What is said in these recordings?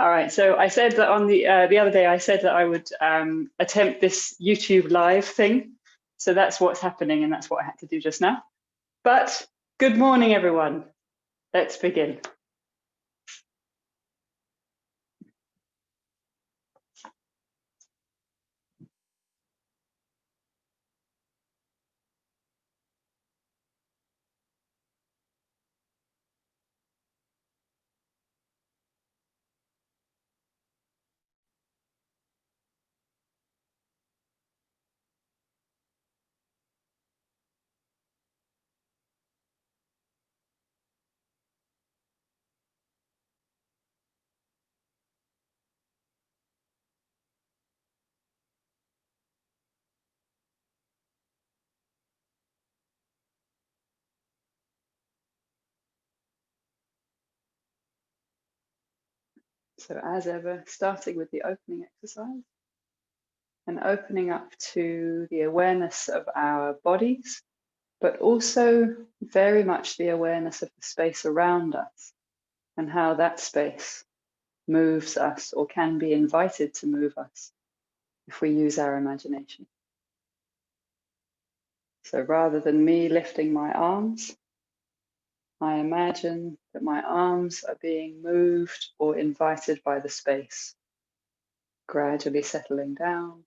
All right, so I said that on the other day, I said that I would attempt this YouTube live thing. So that's what's happening, and that's what I had to do just now. But good morning, everyone. Let's begin. So as ever, starting with the opening exercise and opening up to the awareness of our bodies, but also very much the awareness of the space around us and how that space moves us or can be invited to move us if we use our imagination. So rather than me lifting my arms, I imagine that my arms are being moved or invited by the space, gradually settling down.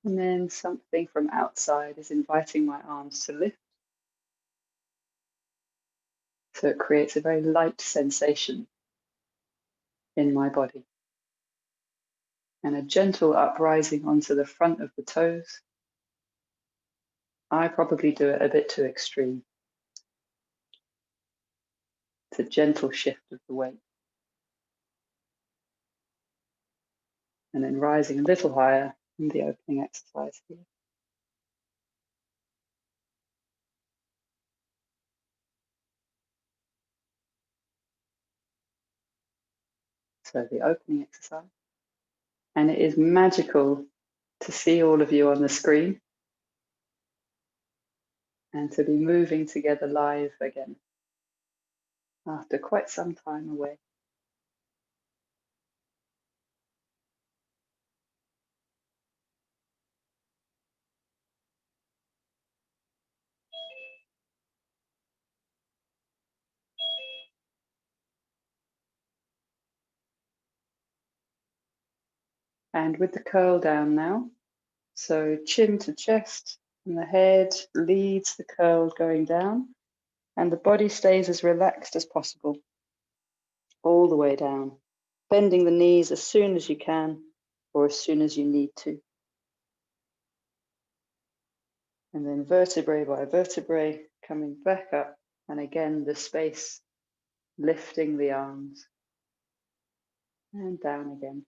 And then something from outside is inviting my arms to lift. So it creates a very light sensation in my body. And a gentle uprising onto the front of the toes. I probably do it a bit too extreme. It's a gentle shift of the weight. And then rising a little higher in the opening exercise here. So the opening exercise. And it is magical to see all of you on the screen and to be moving together live again after quite some time away. And with the curl down now, so chin to chest, and the head leads the curl going down, and the body stays as relaxed as possible, all the way down, bending the knees as soon as you can, or as soon as you need to. And then vertebrae by vertebrae, coming back up, and again, the space, lifting the arms, and down again.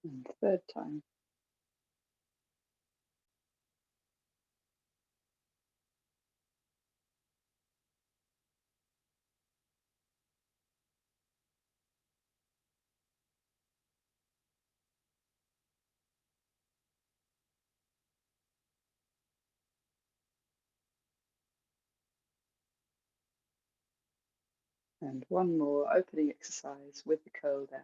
And third time. And one more opening exercise with the curl down.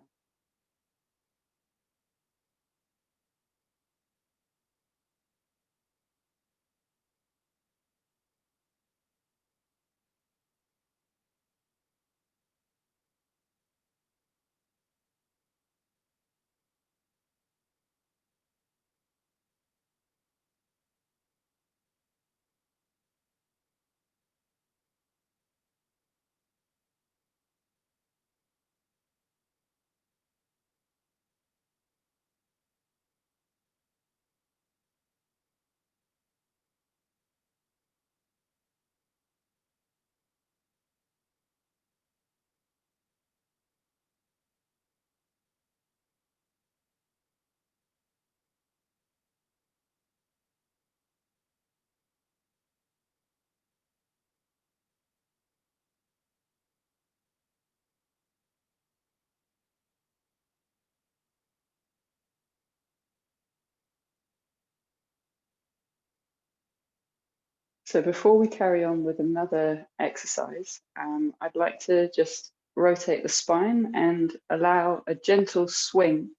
So before we carry on with another exercise, I'd like to just rotate the spine and allow a gentle swing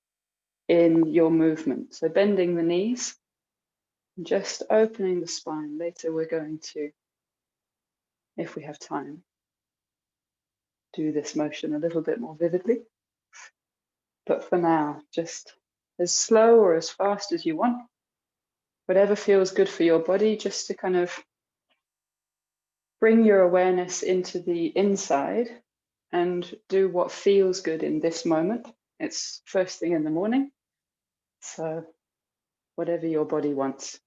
in your movement. So bending the knees, just opening the spine. Later we're going to, if we have time, do this motion a little bit more vividly. But for now, just as slow or as fast as you want, whatever feels good for your body, just to kind of bring your awareness into the inside and do what feels good in this moment. It's first thing in the morning, so whatever your body wants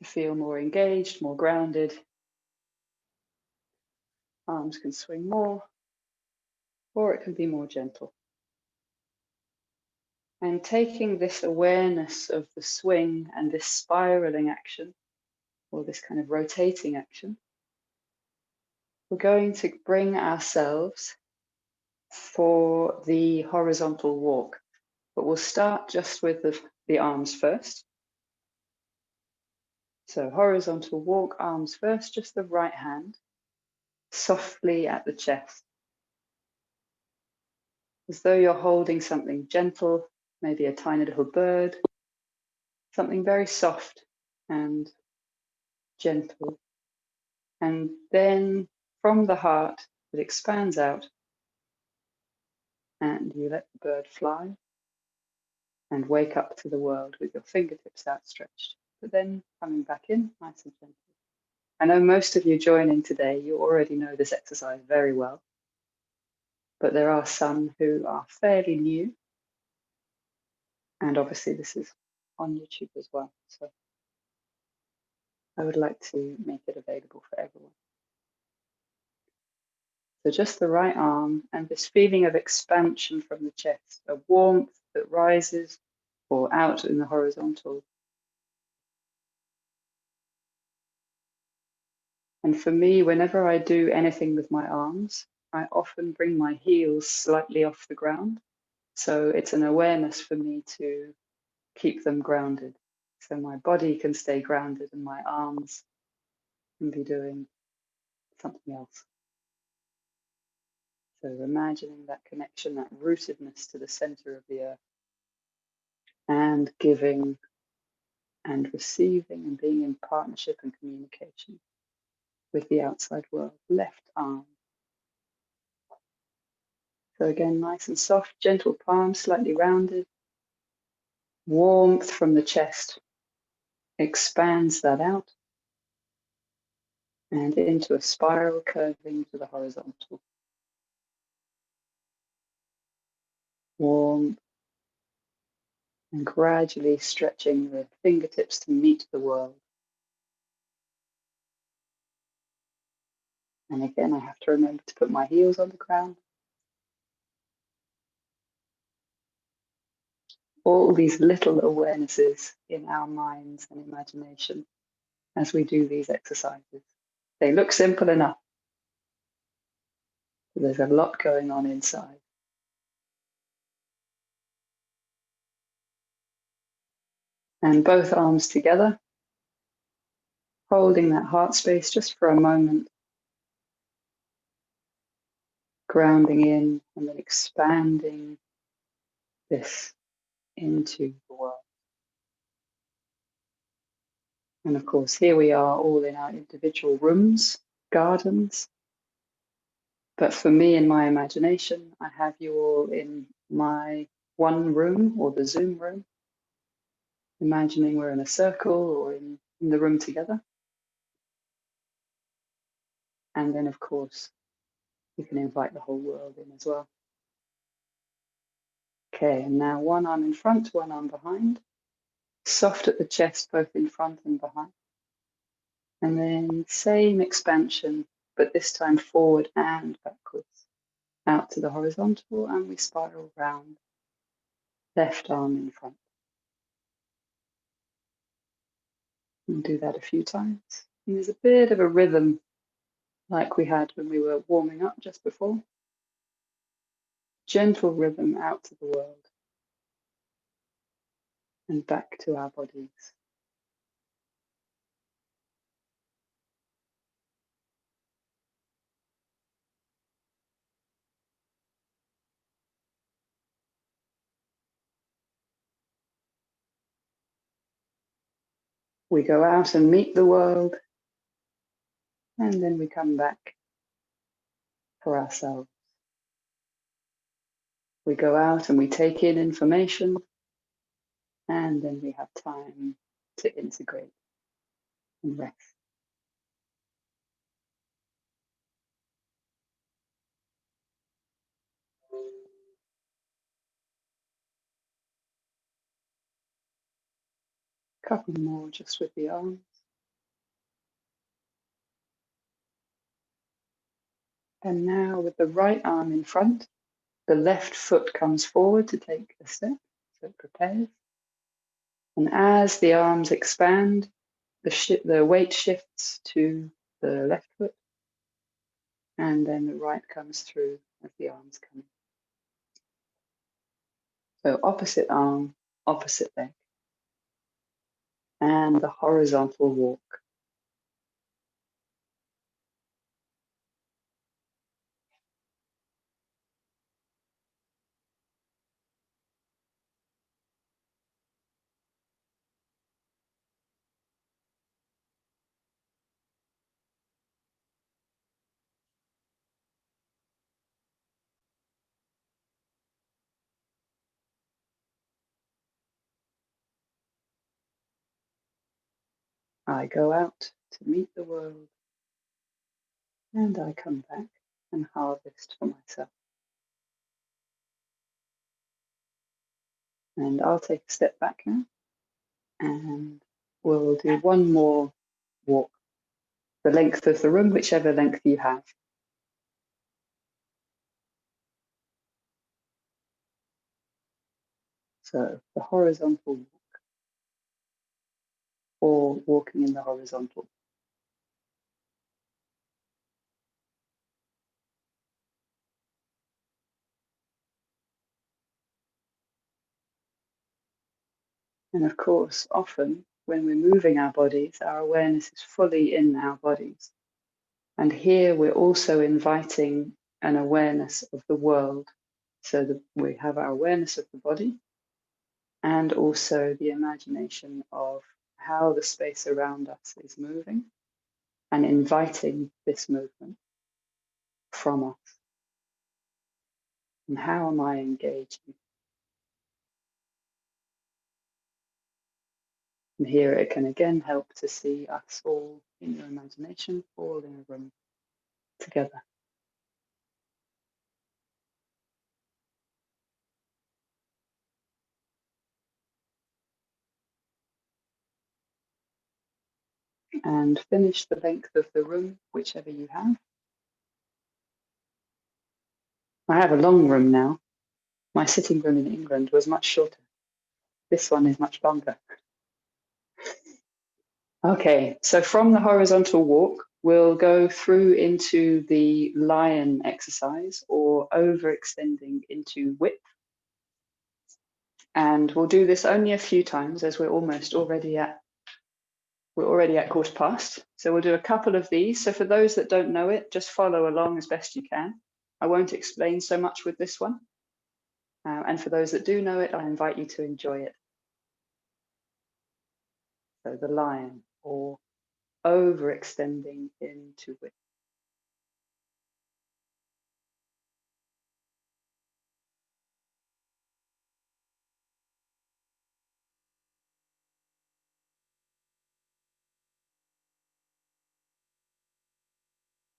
to feel more engaged, more grounded. Arms can swing more, or it can be more gentle. And taking this awareness of the swing and this spiraling action, or this kind of rotating action, we're going to bring ourselves for the horizontal walk. But we'll start just with the arms first. So horizontal walk, arms first, just the right hand, softly at the chest. As though you're holding something gentle, maybe a tiny little bird, something very soft and gentle. And then from the heart, it expands out and you let the bird fly and wake up to the world with your fingertips outstretched. But then coming back in, nice and gentle. I know most of you joining today, you already know this exercise very well, but there are some who are fairly new. And obviously this is on YouTube as well. So I would like to make it available for everyone. So just the right arm and this feeling of expansion from the chest, a warmth that rises or out in the horizontal. And for me, whenever I do anything with my arms, I often bring my heels slightly off the ground. So it's an awareness for me to keep them grounded. So my body can stay grounded and my arms can be doing something else. So imagining that connection, that rootedness to the center of the earth, and giving and receiving and being in partnership and communication with the outside world. Left arm. So again, nice and soft, gentle palm, slightly rounded. Warmth from the chest expands that out and into a spiral curving to the horizontal. Warm and gradually stretching the fingertips to meet the world. And again, I have to remember to put my heels on the ground. All these little awarenesses in our minds and imagination as we do these exercises. They look simple enough, but there's a lot going on inside. And both arms together, holding that heart space just for a moment, grounding in and then expanding this into the world. And of course, here we are all in our individual rooms, gardens. But for me, in my imagination, I have you all in my one room or the Zoom room, imagining we're in a circle or in the room together. And then, of course, you can invite the whole world in as well. Okay, and now one arm in front, one arm behind. Soft at the chest, both in front and behind. And then same expansion, but this time forward and backwards. Out to the horizontal, and we spiral round. Left arm in front. And do that a few times. And there's a bit of a rhythm like we had when we were warming up just before. Gentle rhythm out to the world and back to our bodies. We go out and meet the world, and then we come back for ourselves. We go out and we take in information, and then we have time to integrate and rest. A couple more just with the arms. And now with the right arm in front, the left foot comes forward to take a step, so it prepares. And as the arms expand, the weight shifts to the left foot, and then the right comes through as the arms come in. So opposite arm, opposite leg, and the horizontal walk. I go out to meet the world, and I come back and harvest for myself. And I'll take a step back now, and we'll do one more walk, the length of the room, whichever length you have. So the horizontal walk, or walking in the horizontal. And of course, often when we're moving our bodies, our awareness is fully in our bodies. And here we're also inviting an awareness of the world, so that we have our awareness of the body and also the imagination of how the space around us is moving and inviting this movement from us. And how am I engaging? And here it can again help to see us all in your imagination, all in a room together. And finish the length of the room, whichever you have. I have a long room now. My sitting room in England was much shorter. This one is much longer. Okay, so from the horizontal walk, we'll go through into the lion exercise, or overextending into width. And we'll do this only a few times, as we're already at 1:15. So we'll do a couple of these. So for those that don't know it, just follow along as best you can. I won't explain so much with this one. And for those that do know it, I invite you to enjoy it. So the lion, or overextending into width.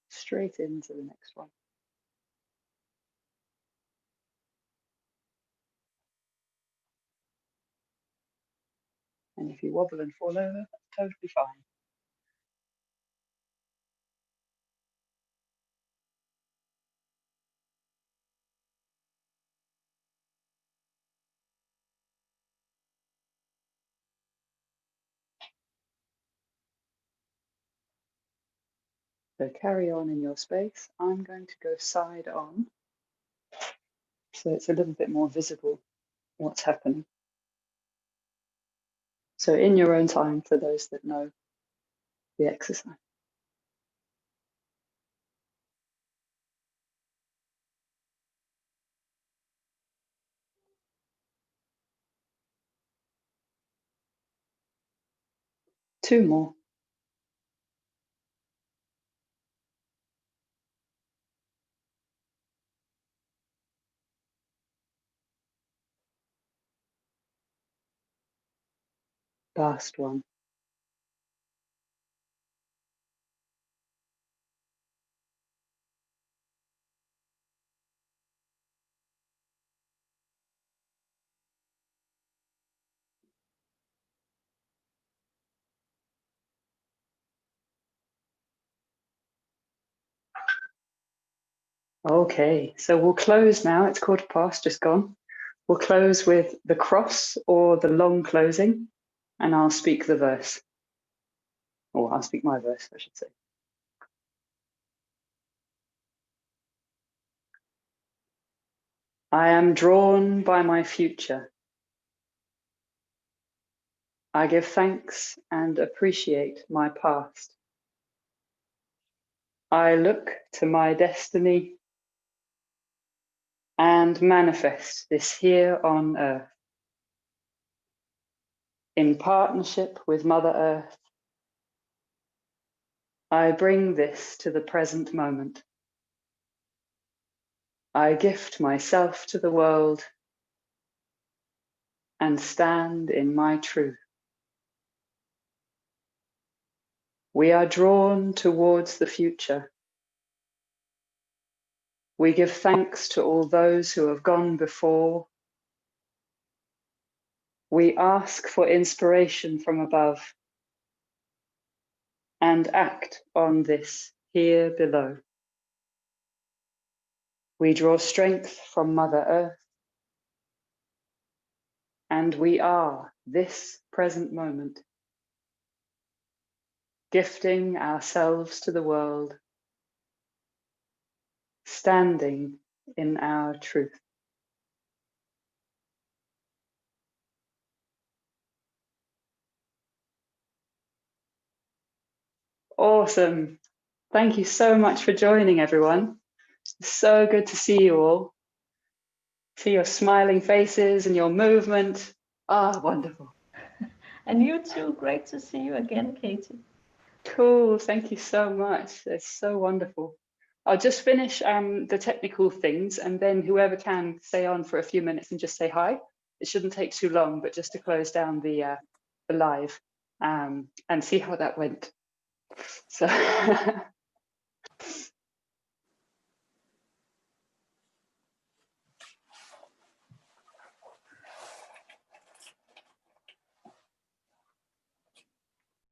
Straight into the next one. And if you wobble and fall over, that's totally fine. So carry on in your space. I'm going to go side on, so it's a little bit more visible what's happening. So in your own time, for those that know the exercise. 2 more. Last one. Okay, so we'll close now. It's 1:15, just gone. We'll close with the cross or the long closing, and I'll speak the verse. Or I'll speak my verse, I should say. I am drawn by my future. I give thanks and appreciate my past. I look to my destiny and manifest this here on earth. In partnership with Mother Earth, I bring this to the present moment. I gift myself to the world and stand in my truth. We are drawn towards the future. We give thanks to all those who have gone before. We ask for inspiration from above and act on this here below. We draw strength from Mother Earth, and we are this present moment, gifting ourselves to the world, standing in our truth. Awesome. Thank you so much for joining, everyone. It's so good to see you all. See your smiling faces and your movement. Ah, wonderful. And you too. Great to see you again, Katie. Cool. Thank you so much. It's so wonderful. I'll just finish the technical things, and then whoever can stay on for a few minutes and just say hi. It shouldn't take too long, but just to close down the live and see how that went. So